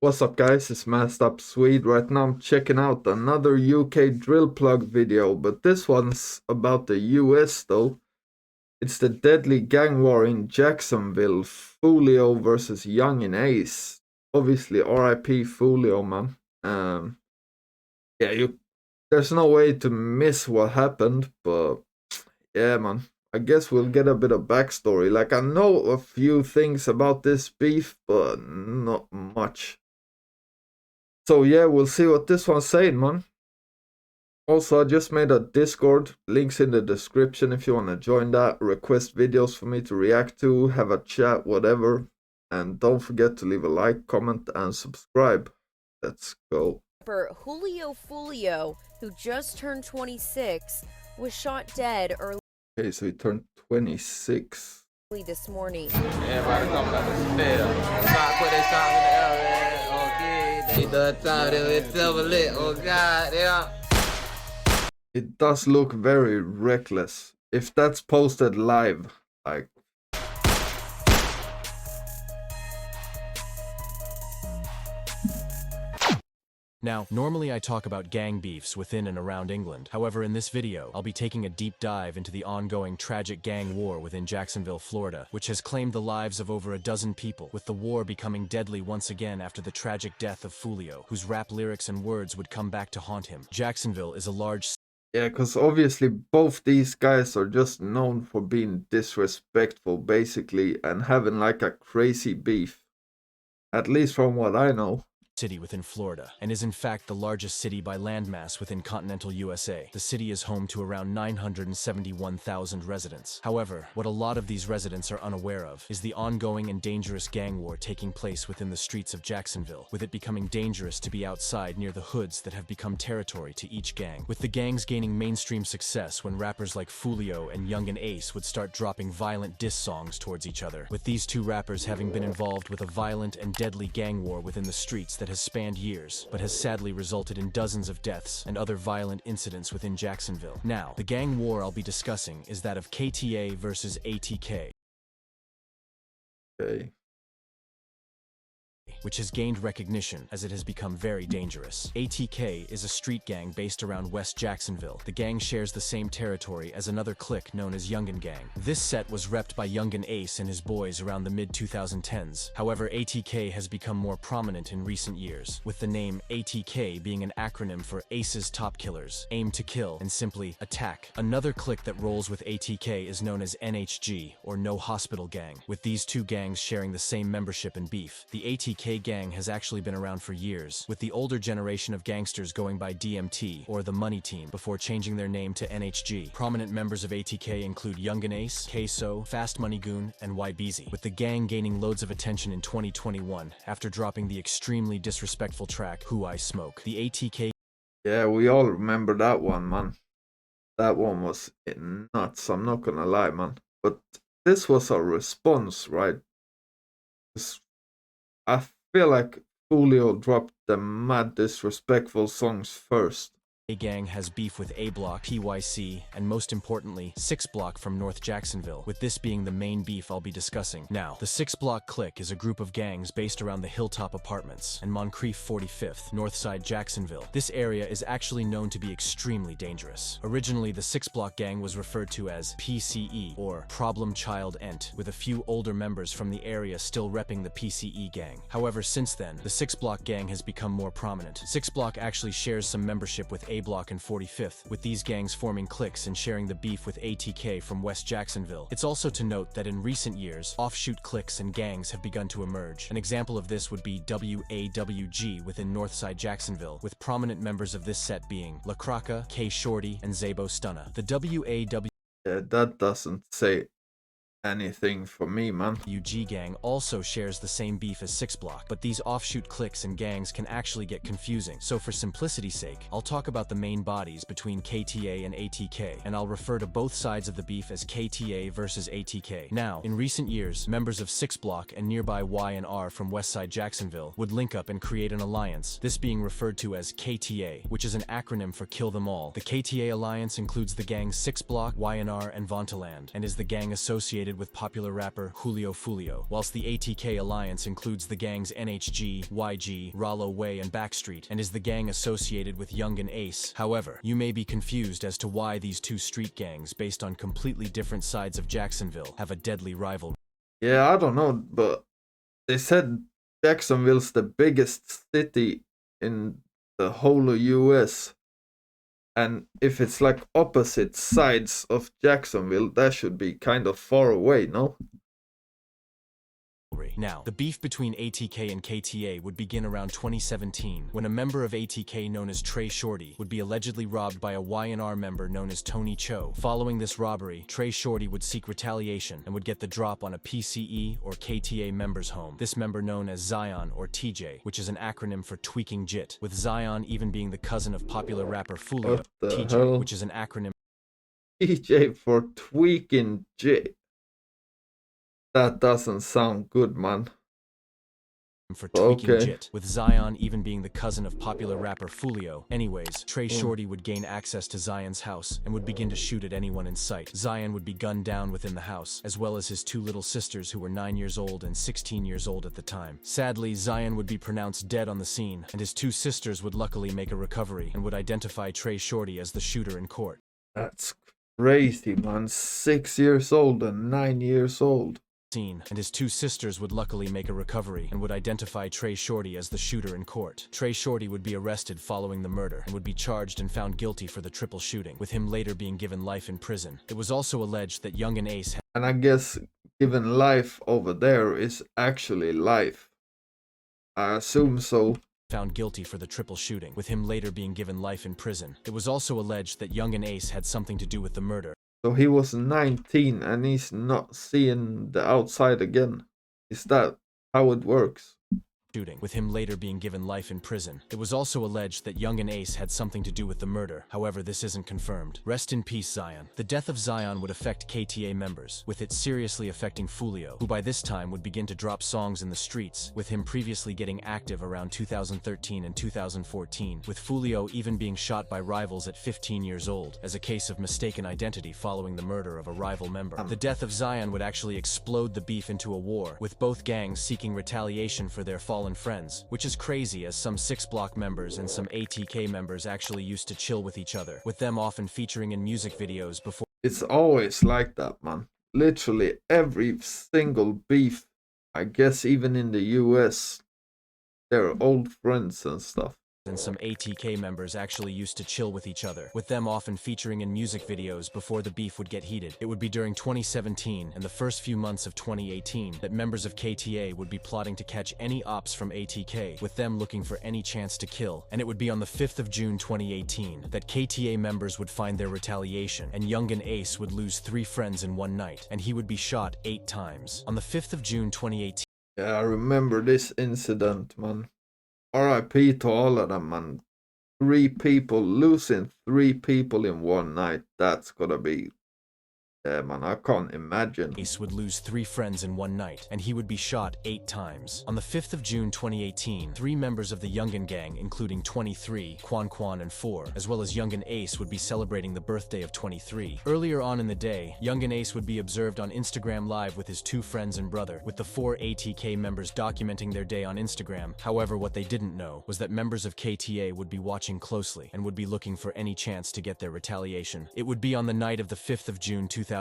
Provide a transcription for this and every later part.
What's up guys, it's Masked Up Swede. Right now I'm checking out another UK drill plug video, but this one's about the US though. It's the deadly gang war in Jacksonville, Foolio versus Yungeen Ace. Obviously RIP Foolio, man. Yeah, there's no way to miss what happened, but yeah man. I guess we'll get a bit of backstory. Like, I know a few things about this beef, but not much. So yeah, we'll see what this one's saying, man. Also, I just made a Discord, links in the description if you want to join that, request videos for me to react to, have a chat, whatever. And don't forget to leave a like, comment, and subscribe. Let's go. Julio Foolio, who just turned 26, was shot dead early Okay, so he turned 26. this morning. Everybody come back to spell. Stop, put that song in the air, man. Okay, they done time with silver lit. Oh God, yeah. It does look very reckless. If that's posted live, like. Now, normally I talk about gang beefs within and around England. However, in this video, I'll be taking a deep dive into the ongoing tragic gang war within Jacksonville, Florida, which has claimed the lives of over a dozen people, with the war becoming deadly once again after the tragic death of Foolio, whose rap lyrics and words would come back to haunt him. Jacksonville is a large... Yeah, because obviously both these guys are just known for being disrespectful, basically, and having like a crazy beef. At least from what I know. City within Florida, and is in fact the largest city by landmass within continental USA. The city is home to around 971,000 residents. However, what a lot of these residents are unaware of is the ongoing and dangerous gang war taking place within the streets of Jacksonville, with it becoming dangerous to be outside near the hoods that have become territory to each gang, with the gangs gaining mainstream success when rappers like Foolio and Yungeen Ace would start dropping violent diss songs towards each other, with these two rappers having been involved with a violent and deadly gang war within the streets that has spanned years, but has sadly resulted in dozens of deaths and other violent incidents within Jacksonville. Now, the gang war I'll be discussing is that of KTA versus ATK. Okay. Which has gained recognition as it has become very dangerous. ATK is a street gang based around West Jacksonville. The gang shares the same territory as another clique known as Yungeen Gang. This set was repped by Yungeen Ace and his boys around the mid-2010s. However, ATK has become more prominent in recent years, with the name ATK being an acronym for Ace's Top Killers, Aim to Kill, and simply Attack. Another clique that rolls with ATK is known as NHG, or No Hospital Gang, with these two gangs sharing the same membership and beef. The ATK gang has actually been around for years, with the older generation of gangsters going by DMT, or the Money Team, before changing their name to NHG. Prominent members of ATK include Yungeen Ace, Queso, Fast Money Goon, and YBZ, with the gang gaining loads of attention in 2021 after dropping the extremely disrespectful track Who I Smoke. The ATK... Yeah, we all remember that one, man. That one was nuts, I'm not gonna lie, man. But this was a response, right? I feel like Foolio dropped the mad disrespectful songs first. gang has beef with A Block, PYC, and most importantly, 6 Block from North Jacksonville, with this being the main beef I'll be discussing. Now, the 6 Block clique is a group of gangs based around the Hilltop Apartments and Moncrief 45th, Northside Jacksonville. This area is actually known to be extremely dangerous. Originally, the 6 Block gang was referred to as PCE, or Problem Child Ent, with a few older members from the area still repping the PCE gang. However, since then, the 6 Block gang has become more prominent. 6 Block actually shares some membership with A Block and 45th, with these gangs forming cliques and sharing the beef with ATK from West Jacksonville. It's also to note that in recent years, offshoot cliques and gangs have begun to emerge. An example of this would be WAWG within Northside Jacksonville, with prominent members of this set being La Kraka, K Shorty, and Zabo Stunna. The WAW... Yeah, that doesn't say anything for me, man. UG gang also shares the same beef as 6 Block, but these offshoot cliques and gangs can actually get confusing. So for simplicity's sake, I'll talk about the main bodies between KTA and ATK, and I'll refer to both sides of the beef as KTA versus ATK. Now, in recent years, members of 6 Block and nearby Y&R from Westside Jacksonville would link up and create an alliance, this being referred to as KTA, which is an acronym for Kill Them All. The KTA alliance includes the gangs 6 Block, Y&R, and Vontaland, and is the gang associated affiliated with popular rapper Foolio, whilst the ATK alliance includes the gangs NHG, YG, Rollo Way, and Backstreet, and is the gang associated with Yungeen Ace. However, you may be confused as to why these two street gangs, based on completely different sides of Jacksonville, have a deadly rivalry. Yeah, I don't know, but they said Jacksonville's the biggest city in the whole of US. And if it's like opposite sides of Jacksonville, that should be kind of far away, no? Now, the beef between ATK and KTA would begin around 2017, when a member of ATK known as Trey Shorty would be allegedly robbed by a YNR member known as Tony Cho. Following this robbery, Trey Shorty would seek retaliation and would get the drop on a PCE or KTA member's home, this member known as Zion or TJ, which is an acronym for Tweaking Jit, with Zion even being the cousin of popular rapper Foolio, TJ, which is an acronym TJ for Tweaking Jit. That doesn't sound good, man. For Tweaking Jit, with Zion even being the cousin of popular rapper Foolio. Anyways, Trey Shorty would gain access to Zion's house and would begin to shoot at anyone in sight. Zion would be gunned down within the house, as well as his two little sisters who were 9 years old and 16 years old at the time. Sadly, Zion would be pronounced dead on the scene, and his two sisters would luckily make a recovery and would identify Trey Shorty as the shooter in court. That's crazy, man. 6 years old and 9 years old. And his two sisters would luckily make a recovery and would identify Trey Shorty as the shooter in court. Trey Shorty would be arrested following the murder and would be charged and found guilty for the triple shooting, with him later being given life in prison. It was also alleged that Yungeen Ace and I guess given life over there is actually life. I assume so. Found guilty for the triple shooting, with him later being given life in prison. It was also alleged that Yungeen Ace had something to do with the murder. So he was 19 and he's not seeing the outside again. Is that how it works? Shooting, with him later being given life in prison. It was also alleged that Yungeen Ace had something to do with the murder. However, this isn't confirmed. Rest in peace, Zion. The death of Zion would affect KTA members, with it seriously affecting Foolio, who by this time would begin to drop songs in the streets, with him previously getting active around 2013 and 2014, with Foolio even being shot by rivals at 15 years old, as a case of mistaken identity following the murder of a rival member. The death of Zion would actually explode the beef into a war, with both gangs seeking retaliation for their fallen friends, which is crazy as some 6 Block members and some ATK members actually used to chill with each other, with them often featuring in music videos before. It's always like that, man. Literally every single beef, I guess even in the US, they're old friends and stuff. And some ATK members actually used to chill with each other, with them often featuring in music videos before the beef would get heated. It would be during 2017 and the first few months of 2018 that members of KTA would be plotting to catch any ops from ATK, with them looking for any chance to kill. And it would be on the 5th of June 2018 that KTA members would find their retaliation, and Yungeen Ace would lose 3 friends in one night, and he would be shot 8 times. On the 5th of June 2018. Yeah, I remember this incident, man. RIP to all of them, man. 3 people, losing 3 people in one night. That's gotta be... Yeah, man, I can't imagine. Ace would lose 3 friends in one night, and he would be shot 8 times. On the 5th of June 2018, 3 members of the Yungeen gang, including 23, Quan, and 4, as well as Yungeen Ace, would be celebrating the birthday of 23. Earlier on in the day, Yungeen Ace would be observed on Instagram Live with his 2 friends and brother, with the 4 ATK members documenting their day on Instagram. However, what they didn't know was that members of KTA would be watching closely and would be looking for any chance to get their retaliation. It would be on the night of the 5th of June 2018.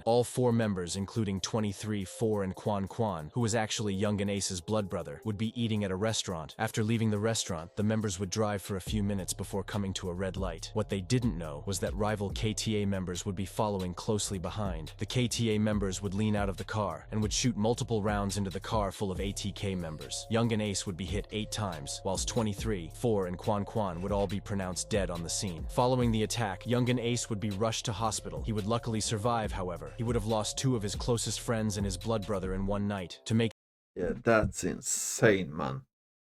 All 4 members, including 23, 4, and Quan, who was actually Yungeen Ace's blood brother, would be eating at a restaurant. After leaving the restaurant, the members would drive for a few minutes before coming to a red light. What they didn't know was that rival KTA members would be following closely behind. The KTA members would lean out of the car and would shoot multiple rounds into the car full of ATK members. Yungeen Ace would be hit 8 times, whilst 23, 4, and Quan would all be pronounced dead on the scene. Following the attack, Yungeen Ace would be rushed to hospital. He would luckily survive, however. He would have lost 2 of his closest friends and his blood brother in one night. To make Yeah, that's insane, man.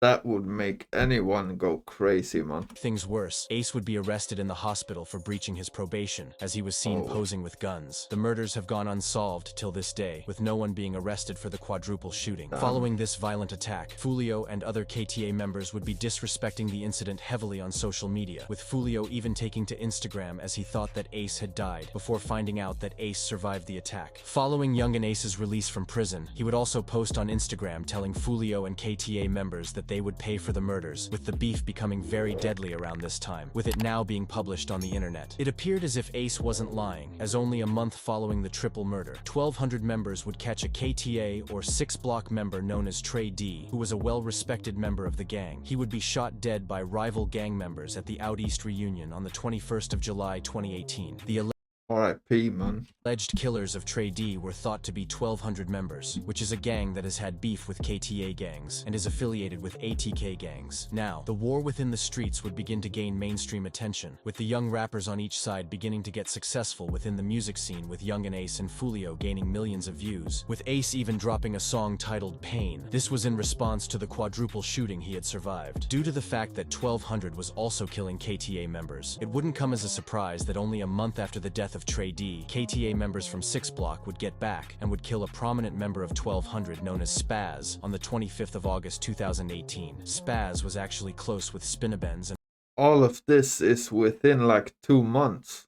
That would make anyone go crazy, man. Things worse, Ace would be arrested in the hospital for breaching his probation, as he was seen posing with guns. The murders have gone unsolved till this day, with no one being arrested for the quadruple shooting. Following this violent attack, Foolio and other KTA members would be disrespecting the incident heavily on social media, with Foolio even taking to Instagram as he thought that Ace had died, before finding out that Ace survived the attack. Following Young and Ace's release from prison, he would also post on Instagram telling Foolio and KTA members that they would pay for the murders, with the beef becoming very deadly around this time, with it now being published on the internet. It appeared as if Ace wasn't lying, as only a month following the triple murder, 1,200 members would catch a KTA or 6-block member known as Trey D, who was a well-respected member of the gang. He would be shot dead by rival gang members at the Out East reunion on the 21st of July 2018. The R.I.P., man. alleged killers of Trey D were thought to be 1,200 members, which is a gang that has had beef with KTA gangs and is affiliated with ATK gangs. Now, the war within the streets would begin to gain mainstream attention, with the young rappers on each side beginning to get successful within the music scene, with Young and Ace and Foolio gaining millions of views, with Ace even dropping a song titled Pain. This was in response to the quadruple shooting he had survived. Due to the fact that 1,200 was also killing KTA members, it wouldn't come as a surprise that only a month after the death of Trey D, KTA members from 6 Block would get back and would kill a prominent member of 1,200 known as Spaz on the 25th of August 2018. Spaz was actually close with Spinabenz and All of this is within like 2 months.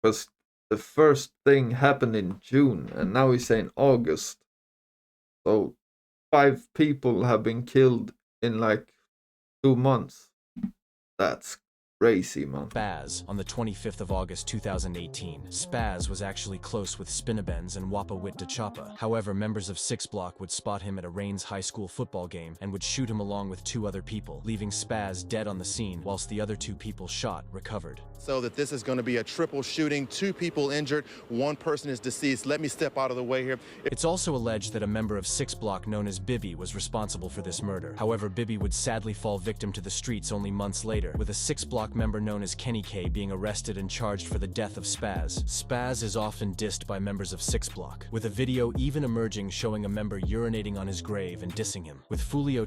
Because the first thing happened in June, and now he's saying August. So 5 people have been killed in like 2 months. That's crazy, man. Spaz on the 25th of August 2018. Spaz was actually close with Spinabenz and Wapa Wit de Chapa. However, members of 6 Block would spot him at a Rains High School football game and would shoot him along with 2 other people, leaving Spaz dead on the scene, whilst the other 2 people shot recovered. So that this is going to be a triple shooting, 2 people injured, 1 person is deceased. Let me step out of the way here. It's also alleged that a member of 6 Block known as Bibby was responsible for this murder. However, Bibby would sadly fall victim to the streets only months later, with a 6 Block member known as Kenny K being arrested and charged for the death of Spaz. Spaz is often dissed by members of 6 Block, with a video even emerging showing a member urinating on his grave and dissing him, with Foolio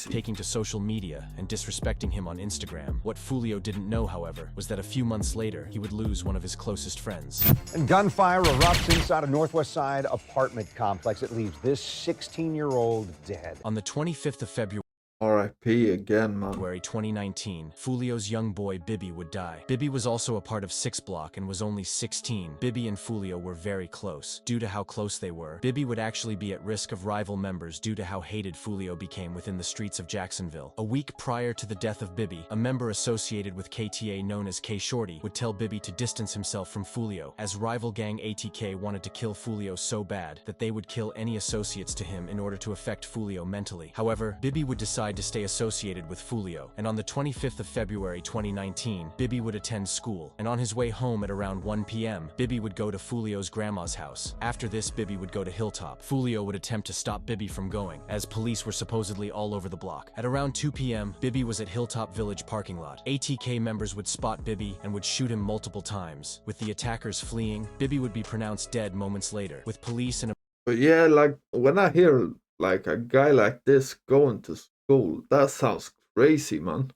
taking to social media and disrespecting him on Instagram. What Foolio didn't know, however, was that a few months later, he would lose one of his closest friends. And gunfire erupts inside a Northwest Side apartment complex. It leaves this 16-year-old dead. On the 25th of February, R.I.P. again, man. 2019, Foolio's young boy Bibby would die. Bibby was also a part of 6 Block and was only 16. Bibby and Foolio were very close. Due to how close they were, Bibby would actually be at risk of rival members due to how hated Foolio became within the streets of Jacksonville. A week prior to the death of Bibby, a member associated with KTA known as K Shorty would tell Bibby to distance himself from Foolio, as rival gang ATK wanted to kill Foolio so bad that they would kill any associates to him in order to affect Foolio mentally. However, Bibby would decide to stay associated with Foolio, and on the 25th of February 2019, Bibby would attend school, and on his way home at around 1 p.m., Bibby would go to Foolio's grandma's house. After this, Bibby would go to Hilltop. Foolio would attempt to stop Bibby from going, as police were supposedly all over the block. At around 2 p.m., Bibby was at Hilltop Village parking lot. ATK members would spot Bibby and would shoot him multiple times. With the attackers fleeing, Bibby would be pronounced dead moments later, with police and But yeah, like when I hear like a guy like this going to school, that sounds crazy, man.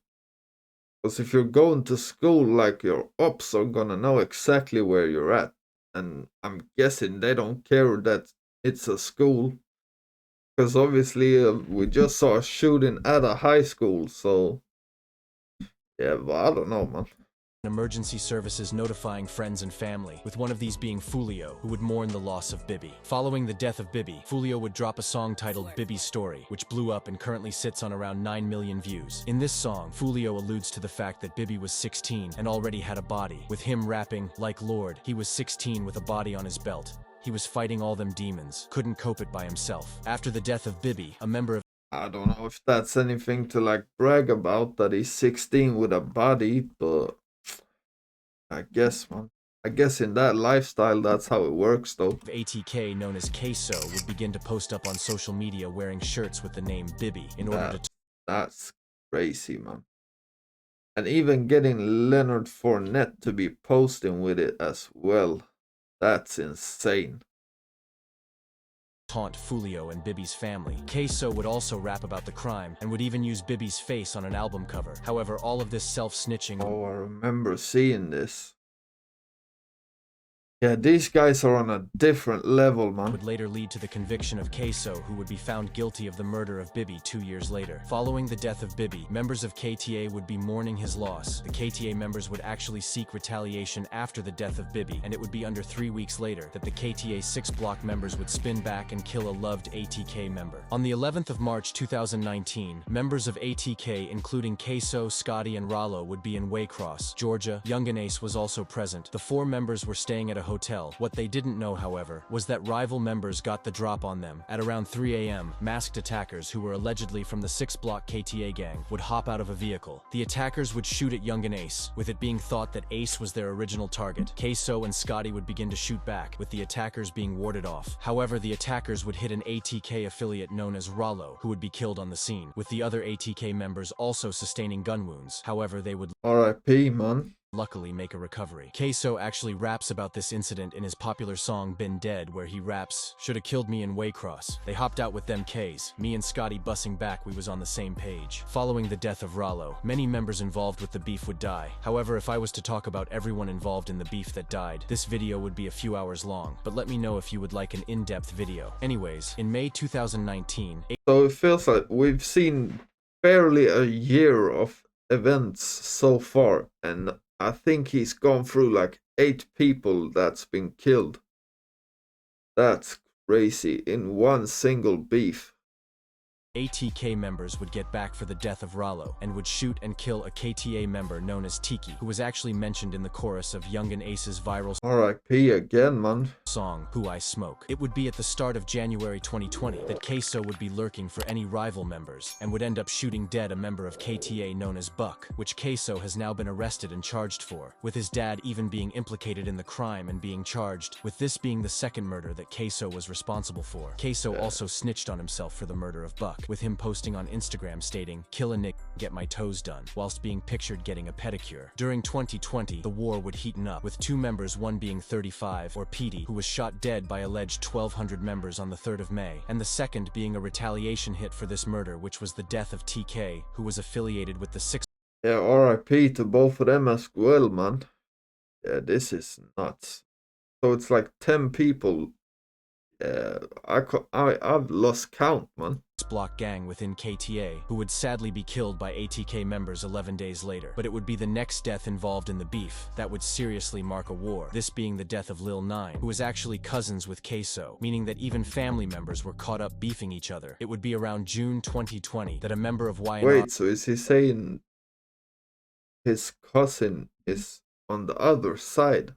Because if you're going to school, like your ops are gonna know exactly where you're at. And I'm guessing they don't care that it's a school. Because obviously we just saw a shooting at a high school, so yeah, but I don't know, man. emergency services notifying friends and family, with one of these being Foolio, who would mourn the loss of Bibby. Following the death of Bibby, Foolio would drop a song titled Bibby's Story, which blew up and currently sits on around 9 million views. In this song, Foolio alludes to the fact that Bibby was 16 and already had a body, with him rapping, like Lord, he was 16 with a body on his belt. He was fighting all them demons, couldn't cope it by himself. After the death of Bibby, a member of I don't know if that's anything to like brag about that he's 16 with a body, but I guess, man. I guess in that lifestyle, that's how it works, though. ATK known as Queso would begin to post up on social media wearing shirts with the name Bibby in order to... That's crazy, man. And even getting Leonard Fournette to be posting with it as well. That's insane. taunt Foolio and Bibby's family. Queso would also rap about the crime and would even use Bibby's face on an album cover. However, all of this self-snitching... Oh, I remember seeing this. Yeah, these guys are on a different level, man. ...would later lead to the conviction of Queso, who would be found guilty of the murder of Bibby 2 years later. Following the death of Bibby, members of KTA would be mourning his loss. The KTA members would actually seek retaliation after the death of Bibby, and it would be under 3 weeks later that the KTA 6-block members would spin back and kill a loved ATK member. On the 11th of March 2019, members of ATK, including Queso, Scotty, and Rollo, would be in Waycross, Georgia. Yungeen was also present. The 4 members were staying at a hotel. What they didn't know, however, was that rival members got the drop on them. At around 3 a.m., masked attackers, who were allegedly from the 6-block KTA gang, would hop out of a vehicle. The attackers would shoot at Yungeen, with it being thought that Ace was their original target. Queso and Scotty would begin to shoot back, with the attackers being warded off. However, the attackers would hit an ATK affiliate known as Rollo, who would be killed on the scene, with the other ATK members also sustaining gun wounds. However, they would R.I.P., man. luckily make a recovery. Queso actually raps about this incident in his popular song Been Dead, where he raps, "Shoulda killed me in Waycross. They hopped out with them K's. Me and Scotty bussing back, we was on the same page." Following the death of Rollo, many members involved with the beef would die. However, if I was to talk about everyone involved in the beef that died, this video would be a few hours long, but let me know if you would like an in-depth video. Anyways, in May 2019, So it feels like we've seen barely a year of events so far, and I think he's gone through like 8 people that's been killed. That's crazy in one single beef. ATK members would get back for the death of Rollo and would shoot and kill a KTA member known as Tiki, who was actually mentioned in the chorus of Yungeen Ace's viral R.I.P. again, man. song, Who I Smoke. It would be at the start of January 2020 that Queso would be lurking for any rival members and would end up shooting dead a member of KTA known as Buck, which Queso has now been arrested and charged for, with his dad even being implicated in the crime and being charged, with this being the second murder that Queso was responsible for. Queso also snitched on himself for the murder of Buck, with him posting on Instagram stating, "Kill a nick, get my toes done," whilst being pictured getting a pedicure. During 2020, the war would heaten up, with 2 members, one being 35, or Petey, who was shot dead by alleged 1,200 members on the 3rd of May, and the second being a retaliation hit for this murder, which was the death of TK, who was affiliated with the 6th. Yeah, R.I.P. to both of them as well, man. Yeah, this is nuts. So it's like 10 people. Yeah, I've lost count, man. Block gang within KTA, who would sadly be killed by ATK members 11 days later. But it would be the next death involved in the beef that would seriously mark a war, this being the death of Lil 9, who was actually cousins with Queso, meaning that even family members were caught up beefing each other. It would be around June 2020 that a member of YNR... Wait, so is he saying his cousin is on the other side?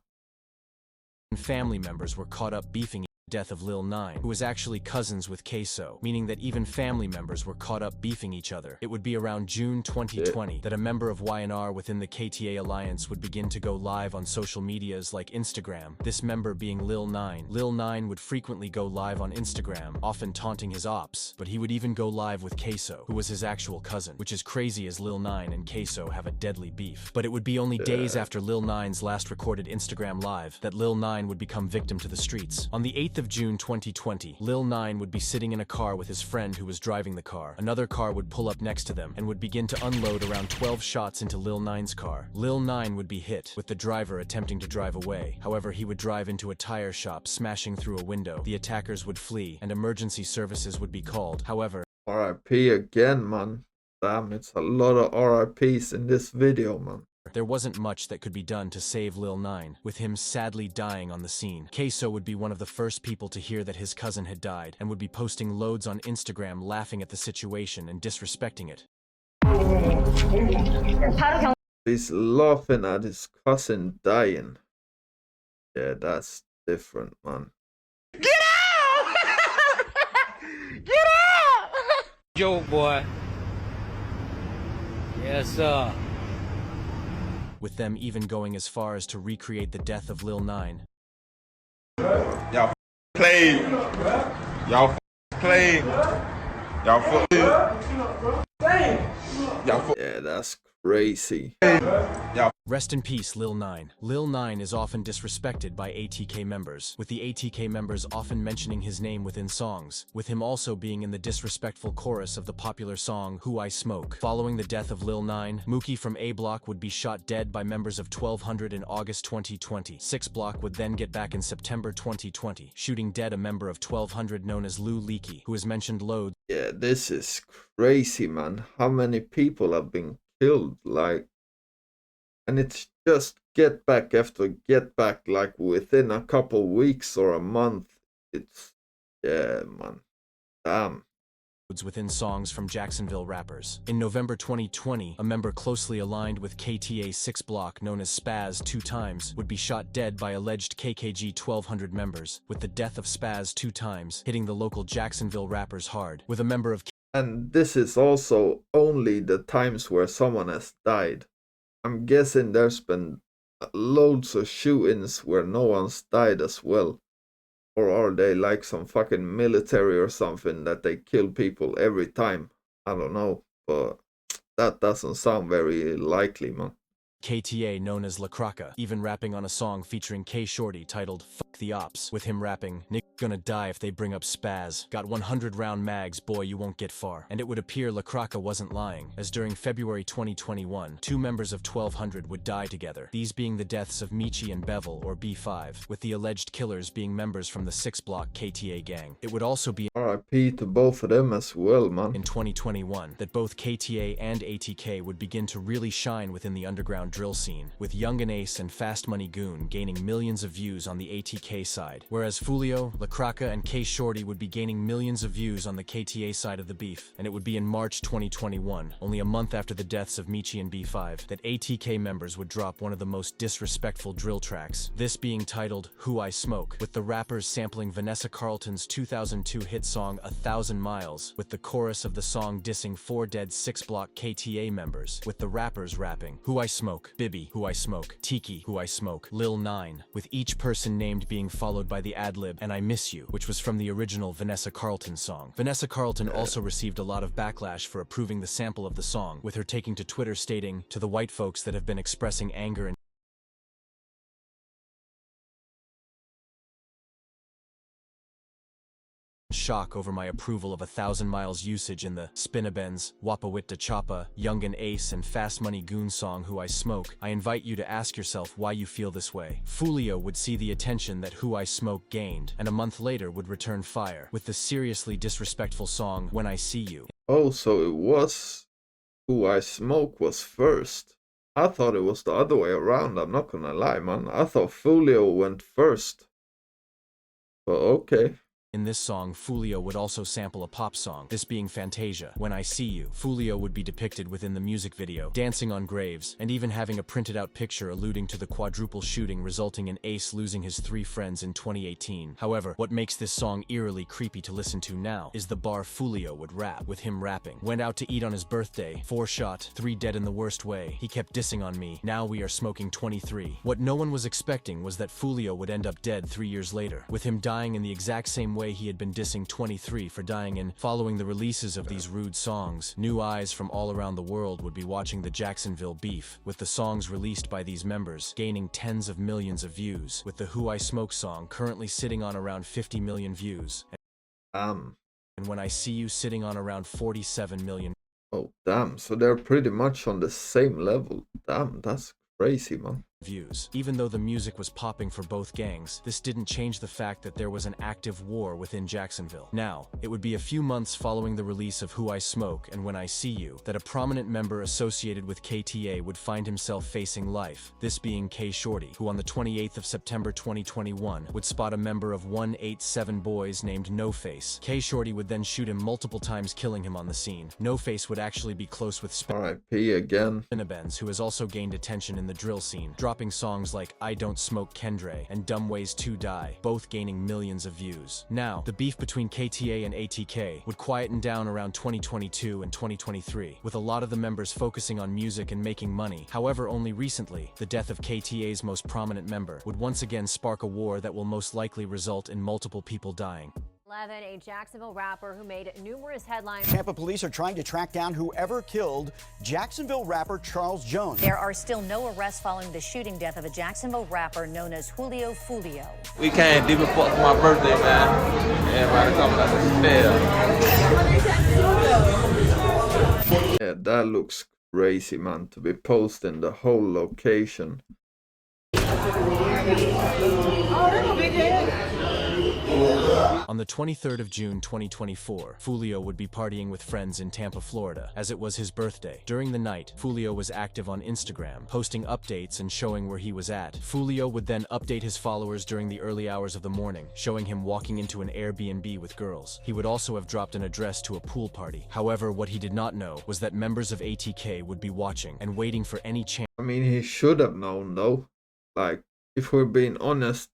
Family members were caught up beefing death of Lil 9, who was actually cousins with Queso, meaning that even family members were caught up beefing each other. It would be around June 2020 that a member of YNR within the KTA alliance would begin to go live on social medias like Instagram, this member being Lil 9. Lil 9 would frequently go live on Instagram, often taunting his ops, but he would even go live with Queso, who was his actual cousin, which is crazy as Lil 9 and Queso have a deadly beef. But it would be only days after Lil 9's last recorded Instagram live that Lil 9 would become victim to the streets. On the 8th of June 2020, Lil 9 would be sitting in a car with his friend who was driving the car. Another car would pull up next to them and would begin to unload around 12 shots into Lil 9's car. Lil 9 would be hit, with the driver attempting to drive away. However, he would drive into a tire shop, smashing through a window. The attackers would flee, and emergency services would be called. However, R.I.P. again, man. Damn, it's a lot of R.I.Ps in this video, man. there wasn't much that could be done to save Lil 9, with him sadly dying on the scene. Queso would be one of the first people to hear that his cousin had died, and would be posting loads on Instagram laughing at the situation and disrespecting it. He's laughing at his cousin dying. Yeah, that's different, man. Get out! Get out! Joke, boy. Yes, sir. With them even going as far as to recreate the death of Lil 9. Y'all played. Y'all played. Y'all Yeah, that's crazy. Rest in peace, Lil 9. Lil 9 is often disrespected by ATK members, with the ATK members often mentioning his name within songs, with him also being in the disrespectful chorus of the popular song Who I Smoke. Following the death of Lil 9, Mookie from A Block would be shot dead by members of 1200 in August 2020. 6 Block would then get back in September 2020, shooting dead a member of 1200 known as Lou Leakey, who is mentioned loads. Yeah, this is crazy, man. How many people have been killed? And it's just get back after get back, like within a couple weeks or a month. It's, yeah, man. Damn. Within songs from Jacksonville rappers. In November 2020, a member closely aligned with KTA 6 Block known as Spaz 2 Times would be shot dead by alleged KKG 1200 members, with the death of Spaz 2 Times hitting the local Jacksonville rappers hard, with a member of And this is also only the times where someone has died. I'm guessing there's been loads of shoot-ins where no one's died as well. Or are they like some fucking military or something that they kill people every time? I don't know, but that doesn't sound very likely, man. KTA known as La Croca, even rapping on a song featuring K Shorty titled Fuck the Ops, with him rapping, "Nick gonna die if they bring up Spaz. Got 100 round mags, boy you won't get far." And it would appear La Croca wasn't lying, as during February 2021, 2 members of 1200 would die together, these being the deaths of Michi and Bevel, or B5, with the alleged killers being members from the 6 Block KTA gang. It would also be RIP to both of them as well, man. In 2021, that both KTA and ATK would begin to really shine within the underground drill scene, with Yungeen Ace and Fast Money Goon gaining millions of views on the ATK side, whereas Foolio, La Croca, and K Shorty would be gaining millions of views on the KTA side of the beef. And it would be in March 2021, only a month after the deaths of Michi and B5, that ATK members would drop one of the most disrespectful drill tracks, this being titled Who I Smoke, with the rappers sampling Vanessa Carlton's 2002 hit song 1,000 Miles, with the chorus of the song dissing 4 dead 6 Block KTA members, with the rappers rapping Who I Smoke, Bibby, Who I Smoke, Tiki, Who I Smoke, Lil 9, with each person named being followed by the ad-lib And I Miss You, which was from the original Vanessa Carlton song. Vanessa Carlton also received a lot of backlash for approving the sample of the song, with her taking to Twitter stating, "To the white folks that have been expressing anger and shock over my approval of 1,000 Miles usage in the Spinabenz, Wapawit Choppa, Yungeen Ace and Fast Money Goon song Who I Smoke. I invite you to ask yourself why you feel this way." Foolio would see the attention that Who I Smoke gained, and a month later would return fire, with the seriously disrespectful song When I See You. Oh, so it was Who I Smoke was first. I thought it was the other way around, I'm not gonna lie, man. I thought Foolio went first. But okay. In this song, Foolio would also sample a pop song, this being Fantasia, When I See You. Foolio would be depicted within the music video, dancing on graves, and even having a printed out picture alluding to the quadruple shooting resulting in Ace losing his 3 friends in 2018. However, what makes this song eerily creepy to listen to now is the bar Foolio would rap, with him rapping, "Went out to eat on his birthday, 4 shot, 3 dead in the worst way, he kept dissing on me, now we are smoking 23. What no one was expecting was that Foolio would end up dead 3 years later, with him dying in the exact same way he had been dissing 23 for dying in. Following the releases of these rude songs, new eyes from all around the world would be watching the Jacksonville beef, with the songs released by these members gaining tens of millions of views, with the Who I Smoke song currently sitting on around 50 million views, and When I See You sitting on around 47 million. Oh, damn, so they're pretty much on the same level. Damn, that's crazy, man. Views. Even though the music was popping for both gangs, this didn't change the fact that there was an active war within Jacksonville. Now, it would be a few months following the release of Who I Smoke and When I See You that a prominent member associated with KTA would find himself facing life, this being K Shorty, who on the 28th of September 2021 would spot a member of 187 Boys named No Face. K Shorty would then shoot him multiple times, killing him on the scene. No Face would actually be close with RIP again. Spinabenz, who has also gained attention in the drill scene, dropping songs like I Don't Smoke Kendre and Dumb Ways to Die, both gaining millions of views. Now, the beef between KTA and ATK would quieten down around 2022 and 2023, with a lot of the members focusing on music and making money. However, only recently, the death of KTA's most prominent member would once again spark a war that will most likely result in multiple people dying. 11, a Jacksonville rapper who made numerous headlines. Tampa police are trying to track down whoever killed Jacksonville rapper Charles Jones. There are still no arrests following the shooting death of a Jacksonville rapper known as Foolio. We came deep and fuck for my birthday, man. Everybody coming out to fair. Yeah, that looks crazy, man, to be posting the whole location. On the 23rd of June 2024, Foolio would be partying with friends in Tampa, Florida, as it was his birthday. During the night, Foolio was active on Instagram, posting updates and showing where he was at. Foolio would then update his followers during the early hours of the morning, showing him walking into an Airbnb with girls. He would also have dropped an address to a pool party. However, what he did not know was that members of ATK would be watching and waiting for any chance. I mean, he should have known, though. Like, if we're being honest,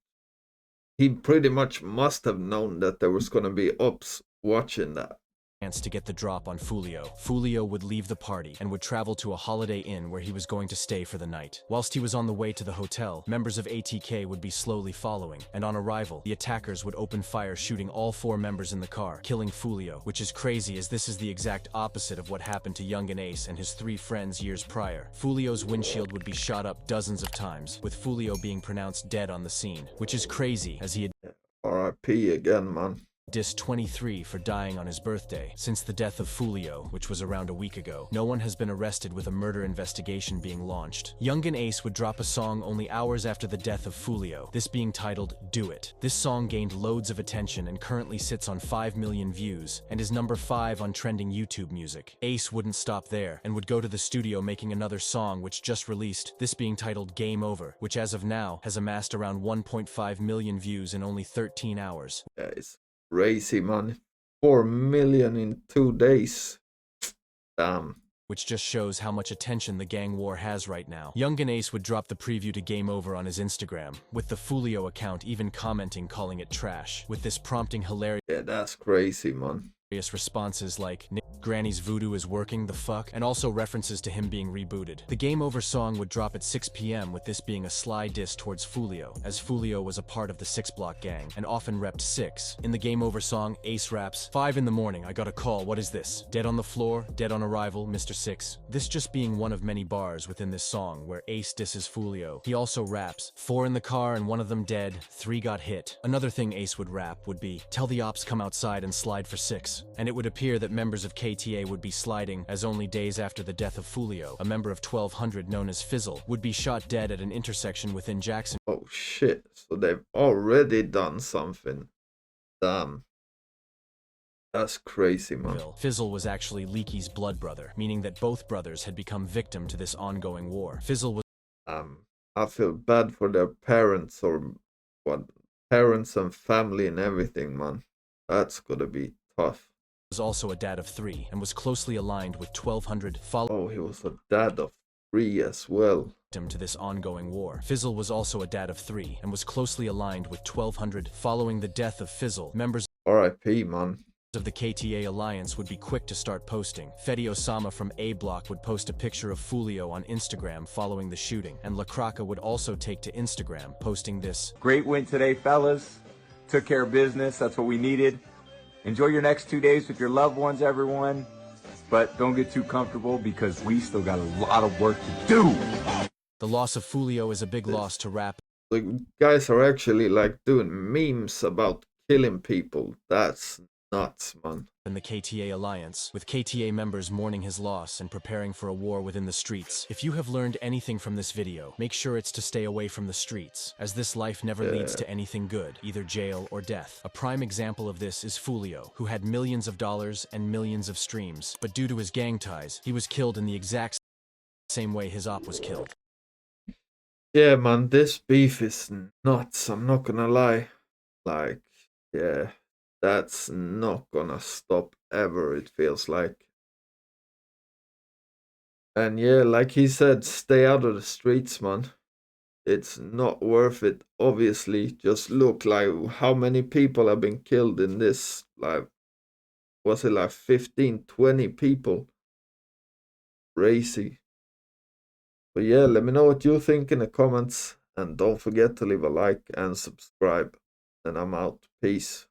he pretty much must have known that there was gonna be ops watching that. To get the drop on Foolio. Foolio would leave the party and would travel to a Holiday Inn where he was going to stay for the night. Whilst he was on the way to the hotel, members of ATK would be slowly following, and on arrival, the attackers would open fire, shooting all 4 members in the car, killing Foolio, which is crazy as this is the exact opposite of what happened to Yungeen Ace and his 3 friends years prior. Foolio's windshield would be shot up dozens of times, with Foolio being pronounced dead on the scene, which is crazy as he had RIP again, man. dissed 23 for dying on his birthday. Since the death of Foolio, which was around a week ago, no one has been arrested with a murder investigation being launched. Yungeen Ace would drop a song only hours after the death of Foolio, this being titled Do It. This song gained loads of attention and currently sits on 5 million views, and is number 5 on trending YouTube music. Ace wouldn't stop there, and would go to the studio making another song which just released, this being titled Game Over, which as of now has amassed around 1.5 million views in only 13 hours. Yeah, it's crazy, man. 4 million in 2 days. Damn. Which just shows how much attention the gang war has right now. Yungeen Ace would drop the preview to Game Over on his Instagram, with the Foolio account even commenting calling it trash, with this prompting hilarious Yeah, that's crazy, man. responses like Granny's voodoo is working, the fuck, and also references to him being rebooted. The Game Over song would drop at 6 p.m. with this being a sly diss towards Foolio, as Foolio was a part of the 6 Block gang, and often repped 6. In the Game Over song, Ace raps, 5 in the morning, I got a call, what is this? Dead on the floor, dead on arrival, Mr. 6. This just being one of many bars within this song where Ace disses Foolio. He also raps, 4 in the car and one of them dead, 3 got hit. Another thing Ace would rap would be, tell the ops come outside and slide for 6. And it would appear that members of KTA would be sliding, as only days after the death of Foolio, a member of 1200 known as Fizzle, would be shot dead at an intersection within Jacksonville. Oh shit, so they've already done something. Damn. That's crazy, man. Fizzle was actually Leaky's blood brother, meaning that both brothers had become victim to this ongoing war. Fizzle was I feel bad for their parents, or what, parents and family and everything, man. That's gotta be tough. also a dad of 3 and was closely aligned with 1200 Oh, he was a dad of 3 as well. To this ongoing war. Fizzle was also a dad of 3 and was closely aligned with 1200. Following the death of Fizzle, members RIP, man. of the KTA alliance would be quick to start posting. Fedi Osama from A Block would post a picture of Foolio on Instagram following the shooting, and La Croca would also take to Instagram, posting this. Great win today, fellas. Took care of business. That's what we needed. Enjoy your next 2 days with your loved ones, everyone. But don't get too comfortable because we still got a lot of work to do. The loss of Foolio is a big loss to rap. The guys are actually like doing memes about killing people. That's nuts, man. In the KTA alliance, with KTA members mourning his loss and preparing for a war within the streets. If you have learned anything from this video, make sure it's to stay away from the streets, as this life never leads to anything good, either jail or death. A prime example of this is Foolio, who had millions of dollars and millions of streams, but due to his gang ties, he was killed in the exact same way his op was killed. Yeah, man, this beef is nuts, I'm not gonna lie. Like, yeah, that's not gonna stop ever, it feels like. And yeah, like he said, stay out of the streets, man. It's not worth it, obviously. Just look like how many people have been killed in this, like, was it like 15, 20 people? Crazy. But yeah, let me know what you think in the comments, and don't forget to leave a like and subscribe. And I'm out. Peace.